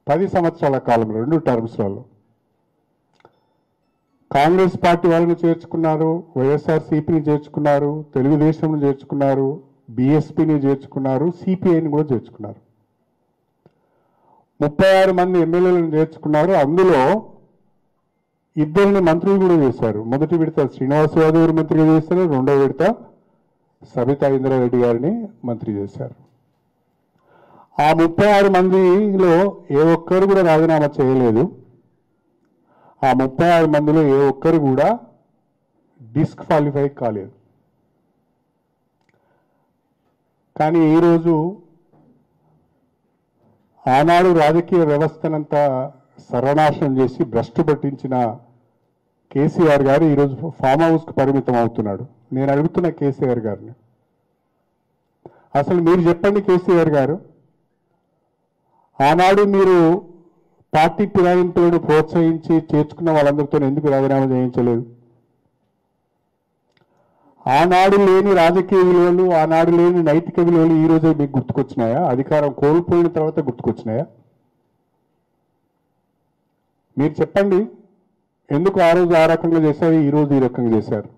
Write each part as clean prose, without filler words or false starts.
10 సంవత్సరాల కాలంలో 2 టర్మ్స్లలో కాంగ్రెస్ పార్టీ వాళ్ళని చేర్చుకున్నారు, వైఎస్ఆర్సీపీని చేర్చుకున్నారు, తెలుగుదేశంను చేర్చుకున్నారు, బీఎస్పీని చేర్చుకున్నారు, సిపిఐని కూడా చేర్చుకున్నారు. 36 మంది ఎమ్మెల్యేలను చేర్చుకున్నారు. అందులో 2 మంత్రులు కూడా చేశారు. మొదటి విడత శ్రీనివాస్ యాదవ్ గారు మంత్రిగా చేశారు, రెండో విడత సబితా ఇంద్రారెడ్డి గారిని మంత్రి చేశారు. ఆ 36 మందిలో ఏ ఒక్కరు కూడా రాజీనామా చేయలేదు. ఆ 36 మందిలో ఏ ఒక్కరు కూడా డిస్క్వాలిఫై కాలేదు. కానీ ఈరోజు ఆనాడు రాజకీయ వ్యవస్థనంతా సర్వనాశనం చేసి భ్రష్టు పట్టించిన కేసీఆర్ గారు ఈరోజు ఫామ్ హౌస్కి పరిమితం అవుతున్నాడు. నేను అడుగుతున్న కేసీఆర్ గారిని, అసలు మీరు చెప్పండి కేసీఆర్ గారు, ఆనాడు మీరు పార్టీ ఫిరాయింపులను ప్రోత్సహించి చేర్చుకున్న వాళ్ళందరితో ఎందుకు రాజీనామా చేయించలేదు? ఆనాడు లేని రాజకీయ విలువలు, ఆనాడు లేని నైతిక విలువలు ఈ రోజే మీకు గుర్తుకొచ్చినాయా? అధికారం కోల్పోయిన తర్వాత గుర్తుకొచ్చినాయా? మీరు చెప్పండి, ఎందుకు ఆ రోజు ఆ రకంగా చేశారు, ఈ రోజు ఈ రకంగా చేశారు?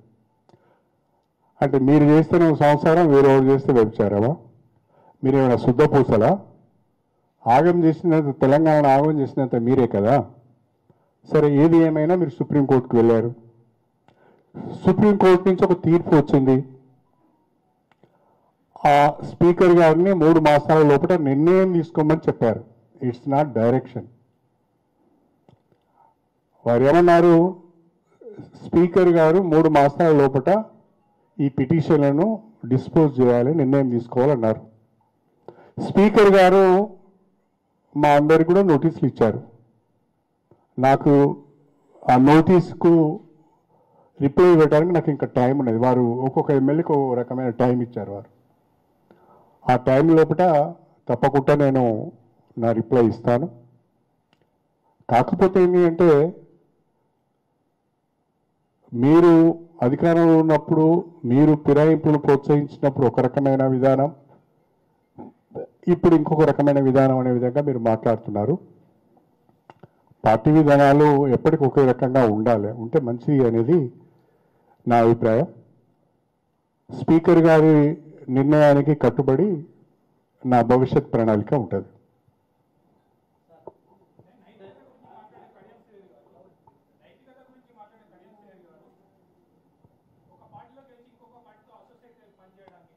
అంటే మీరు చేస్తేనే సంసారం, వేరే వాళ్ళు చేస్తే వ్యభిచారమా? మీరేమైనా శుద్ధపూసలా? ఆగం చేసినంత, తెలంగాణ ఆగం చేసినంత మీరే కదా. సరే, ఏది ఏమైనా మీరు సుప్రీంకోర్టుకు వెళ్ళారు. సుప్రీంకోర్టు నుంచి ఒక తీర్పు వచ్చింది. ఆ స్పీకర్ గారిని 3 మాసాల లోపల నిర్ణయం తీసుకోమని చెప్పారు. It's not direction. వారు ఏమన్నారు? స్పీకర్ గారు 3 మాసాల లోపల ఈ పిటిషన్లను డిస్పోజ్ చేయాలి, నిర్ణయం తీసుకోవాలన్నారు. స్పీకర్ గారు మా అందరికి కూడా నోటీసులు ఇచ్చారు. నాకు ఆ నోటీసుకు రిప్లై ఇవ్వడానికి నాకు ఇంకా టైం ఉన్నది. వారు ఒక్కొక్క ఎమ్మెల్యేకి ఒక రకమైన టైం ఇచ్చారు. వారు ఆ టైం లోపల తప్పకుండా నేను నా రిప్లై ఇస్తాను. కాకపోతే ఏంటి అంటే, మీరు అధికారంలో ఉన్నప్పుడు మీరు ఫిరాయింపులను ప్రోత్సహించినప్పుడు ఒక రకమైన విధానం, ఇప్పుడు ఇంకొక రకమైన విధానం అనే విధంగా మీరు మాట్లాడుతున్నారు. పార్టీ విధానాలు ఎప్పటికీ ఒకే రకంగా ఉండాలి, ఉంటే మంచిది అనేది నా అభిప్రాయం. స్పీకర్ గారి నిర్ణయానికి కట్టుబడి నా భవిష్యత్ ప్రణాళిక ఉంటుంది.